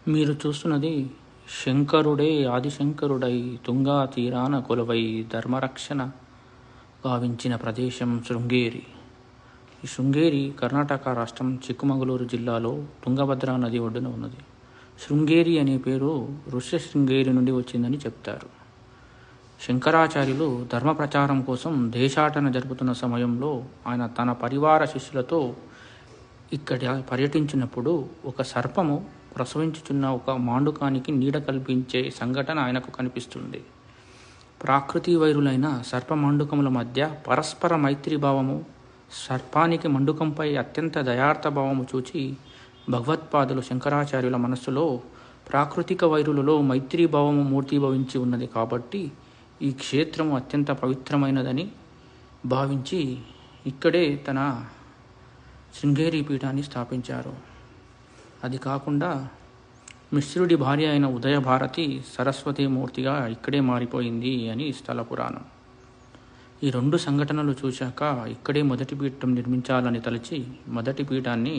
మీరు చూస్తున్నది శంకరుడే ఆదిశంకరుడై తుంగా తీరాన కొలువై ధర్మరక్షణ గావించిన ప్రదేశం శృంగేరి. ఈ శృంగేరి కర్ణాటక రాష్ట్రం చిక్కమగళూరు జిల్లాలో తుంగభద్ర నది ఒడ్డున ఉన్నది. శృంగేరి అనే పేరు ఋష్యశృంగేరి నుండి వచ్చిందని చెప్తారు. శంకరాచార్యులు ధర్మ ప్రచారం కోసం దేశాటన జరుపుతున్న సమయంలో ఆయన తన పరివార శిష్యులతో ఇక్కడ పర్యటించినప్పుడు ఒక సర్పము ప్రసవించుచున్న ఒక మాండుకానికి నీడ కల్పించే సంఘటన ఆయనకు కనిపిస్తుంది. ప్రాకృతి వైరులైన సర్పమాండుకముల మధ్య పరస్పర మైత్రీభావము, సర్పానికి మండుకంపై అత్యంత దయార్థ భావము చూచి భగవత్పాదులు శంకరాచార్యుల మనస్సులో ప్రాకృతిక వైరులలో మైత్రీభావము మూర్తిభవించి ఉన్నది కాబట్టి ఈ క్షేత్రము అత్యంత పవిత్రమైనదని భావించి ఇక్కడే తన శృంగేరి పీఠాన్ని స్థాపించారు. అది కాకుండా మిశ్రుడి భార్య అయిన ఉదయభారతి సరస్వతీమూర్తిగా ఇక్కడే మారిపోయింది అని స్థల పురాణం. ఈ రెండు సంఘటనలు చూశాక ఇక్కడే మొదటి పీఠం నిర్మించాలని తలచి మొదటి పీఠాన్ని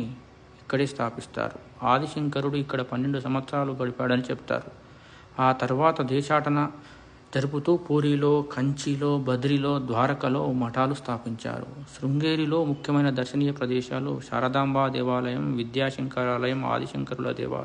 ఇక్కడే స్థాపిస్తారు. ఆదిశంకరుడు ఇక్కడ 12 సంవత్సరాలు గడిపాడని చెప్తారు. ఆ తర్వాత దేశాటన జరుపుతూ పూరిలో, కంచిలో, బద్రిలో, ద్వారకలో మఠాలు స్థాపించారు. శృంగేరిలో ముఖ్యమైన దర్శనీయ ప్రదేశాలు శారదాంబ దేవాలయం, విద్యాశంకరాలయం, ఆదిశంకరుల దేవాలయం.